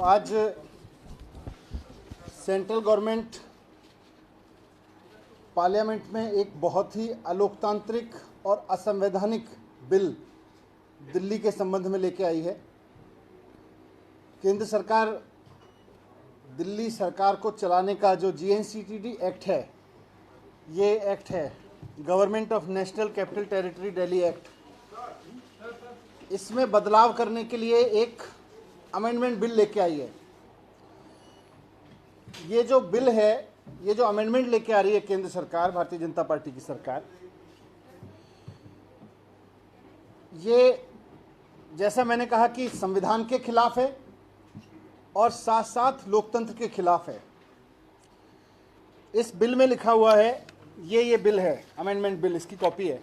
आज central government parliament में एक बहुत ही अलोकतांत्रिक और असंवैधानिक बिल दिल्ली के संबंध में लेके आई है। केंद्र सरकार दिल्ली सरकार को चलाने का जो GNCTD एक्ट है, ये एक्ट है government of national capital territory Delhi act. इसमें बदलाव करने के लिए एक अमेंडमेंट बिल लेके आई है। ये जो बिल है, ये जो अमेंडमेंट लेके आ रही है केंद्र सरकार, भारतीय जनता पार्टी की सरकार, ये जैसा मैंने कहा कि संविधान के खिलाफ है और साथ साथ लोकतंत्र के खिलाफ है। इस बिल में लिखा हुआ है, ये बिल है, अमेंडमेंट बिल, इसकी कॉपी है।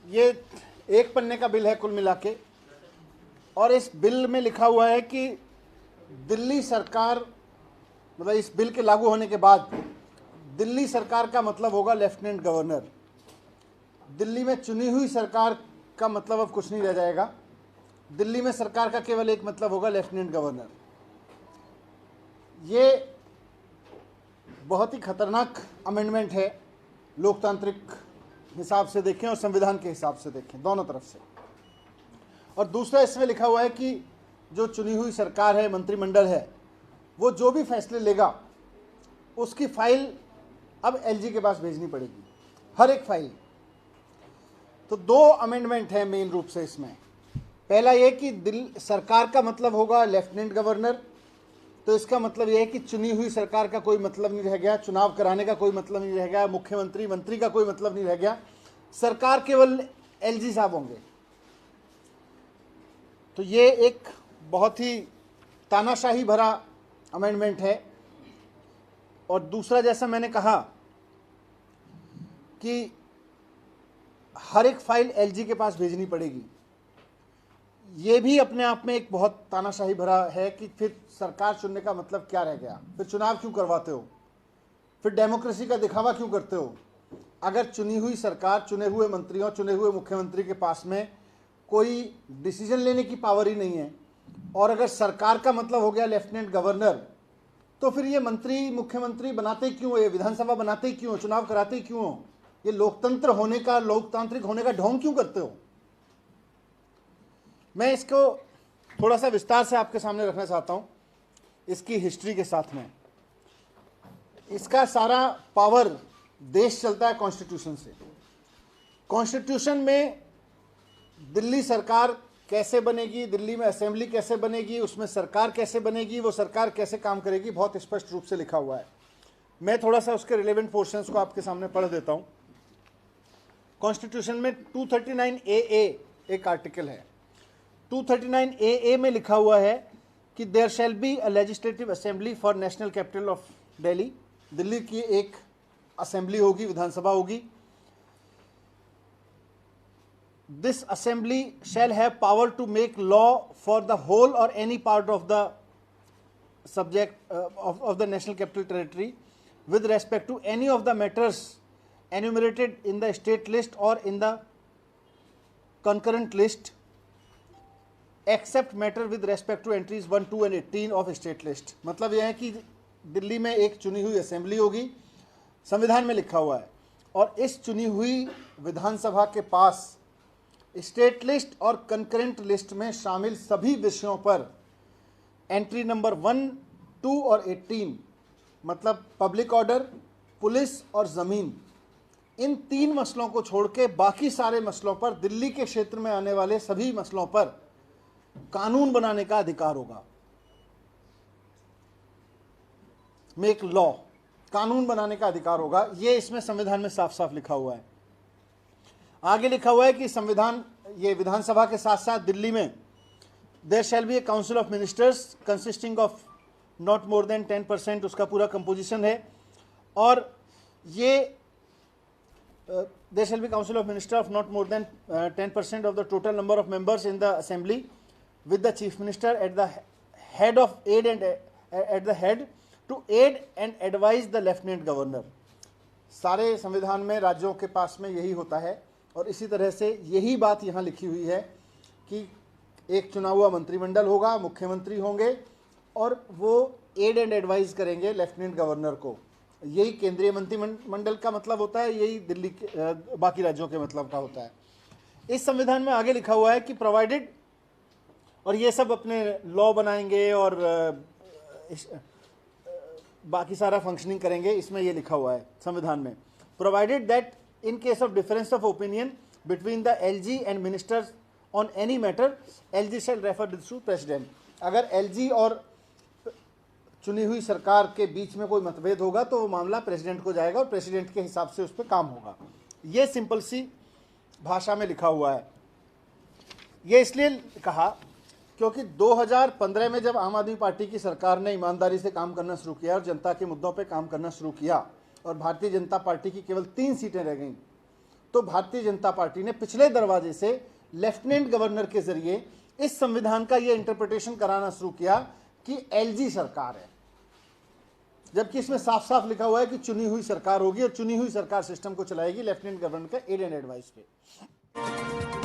ये एक पन्ने का बिल है कुल मिला के, और इस बिल में लिखा हुआ है कि दिल्ली सरकार, मतलब इस बिल के लागू होने के बाद दिल्ली सरकार का मतलब होगा लेफ्टिनेंट गवर्नर। दिल्ली में चुनी हुई सरकार का मतलब अब कुछ नहीं रह जाएगा। दिल्ली में सरकार का केवल एक मतलब होगा, लेफ्टिनेंट गवर्नर। ये बहुत ही खतरनाक अमेंडमेंट है, लोकतांत्रिक हिसाब से देखें और संविधान के हिसाब से देखें, दोनों तरफ से। और दूसरा, इसमें लिखा हुआ है कि जो चुनी हुई सरकार है, मंत्रिमंडल है, वो जो भी फैसले लेगा उसकी फाइल अब LG के पास भेजनी पड़ेगी, हर एक फाइल। तो दो अमेंडमेंट है मेन रूप से इसमें। पहला ये कि दिल्ली सरकार का मतलब होगा लेफ्टिनेंट गवर्नर, तो इसका मतलब यह है कि चुनी हुई सरकार का कोई मतलब नहीं रह गया, चुनाव कराने का कोई मतलब नहीं रह गया, मुख्यमंत्री मंत्री का कोई मतलब नहीं रह गया, सरकार केवल LG साहब होंगे। तो ये एक बहुत ही तानाशाही भरा अमेंडमेंट है। और दूसरा, जैसा मैंने कहा कि हर एक फाइल LG के पास भेजनी पड़ेगी, ये भी अपने आप में एक बहुत तानाशाही भरा है कि फिर सरकार चुनने का मतलब क्या रह गया, फिर चुनाव क्यों करवाते हो, फिर डेमोक्रेसी का दिखावा क्यों करते हो। अगर चुनी हुई सरकार, चुने हुए मंत्रियों, चुने हुए मुख्यमंत्री के पास में कोई डिसीजन लेने की पावर ही नहीं है, और अगर सरकार का मतलब हो गया लेफ्टिनेंट गवर्नर, तो फिर ये मंत्री मुख्यमंत्री बनाते ही क्यों हो, ये विधानसभा बनाते ही क्यों हो, चुनाव कराते ही क्यों हो, ये लोकतंत्र होने का, लोकतांत्रिक होने का ढोंग क्यों करते हो। मैं इसको थोड़ा सा विस्तार से आपके सामने रखना चाहता हूं, इसकी हिस्ट्री के साथ में। इसका सारा पावर देश चलता है कॉन्स्टिट्यूशन से। कॉन्स्टिट्यूशन में दिल्ली सरकार कैसे बनेगी, दिल्ली में असेंबली कैसे बनेगी, उसमें सरकार कैसे बनेगी, वो सरकार कैसे काम करेगी, बहुत स्पष्ट रूप से लिखा हुआ है। मैं थोड़ा सा उसके रिलेवेंट पोर्शंस को आपके सामने पढ़ देता हूं। कॉन्स्टिट्यूशन में 239AA एक आर्टिकल है। 239AA में लिखा हुआ है कि there shall be a legislative assembly for national capital of Delhi. Delhi की एक असेंबली होगी, विधानसभा होगी। This assembly shall have power to make law for the whole or any part of the subject of the national capital territory with respect to any of the matters enumerated in the state list or in the concurrent list, except matter with respect to entries 1, 2 and 18 of state list। मतलब यह है कि दिल्ली में एक चुनी हुई assembly होगी, संविधान में लिखा हुआ है, और इस चुनी हुई विधानसभा के पास स्टेट लिस्ट और कंकरेंट लिस्ट में शामिल सभी विषयों पर एंट्री नंबर 1, 2 और 18, मतलब पब्लिक ऑर्डर, पुलिस और ज़मीन, इन 3 मसलों को छोड़ के बाकी सारे मसलों पर, दिल्ली के क्षेत्र में आने वाले सभी मसलों पर कानून बनाने का अधिकार होगा। मेक लॉ, कानून बनाने का अधिकार होगा। ये इसमें संविधान में साफ साफ लिखा हुआ है। आगे लिखा हुआ है कि संविधान, ये विधानसभा के साथ साथ दिल्ली में there shall be a council of ministers consisting of not more than 10%, उसका पूरा कंपोजिशन है। और ये there shall be council of minister of not more than 10% of the total number of members in the assembly with the chief minister at the head of aid and at the head to aid and advise the lieutenant governor. सारे संविधान में राज्यों के पास में यही होता है, और इसी तरह से यही बात यहाँ लिखी हुई है कि एक चुना हुआ मंत्रिमंडल होगा, मुख्यमंत्री होंगे और वो एड एंड एडवाइस करेंगे लेफ्टिनेंट गवर्नर को। यही केंद्रीय मंत्रिमंडल का मतलब होता है, यही दिल्ली के बाकी राज्यों के मतलब का होता है। इस संविधान में आगे लिखा हुआ है कि प्रोवाइडेड, और ये सब अपने लॉ बनाएंगे और बाकी सारा फंक्शनिंग करेंगे, इसमें ये लिखा हुआ है संविधान में, provided that in case of difference of opinion between the LG and ministers on any matter, LG shall refer this to president. अगर एलजी और चुनी हुई सरकार के बीच में कोई मतभेद होगा तो वो मामला प्रेसिडेंट को जाएगा और प्रेसिडेंट के हिसाब से उस पर काम होगा। ये सिंपल सी भाषा में लिखा हुआ है। ये इसलिए कहा क्योंकि 2015 में जब आम आदमी पार्टी की सरकार ने ईमानदारी से काम करना शुरू किया और जनता के मुद्दों पे काम करना शुरू किया और भारतीय जनता पार्टी की केवल 3 सीटें रह गईं, तो भारतीय जनता पार्टी ने पिछले दरवाजे से लेफ्टिनेंट गवर्नर के जरिए इस संविधान का ये इंटरप्रिटेशन कराना शुरू किया कि एलजी सरकार है, जबकि इसमें साफ साफ लिखा हुआ है कि चुनी हुई सरकार होगी और चुनी हुई सरकार सिस्टम को चलाएगी लेफ्टिनेंट गवर्नर का एड एंड एडवाइस पे।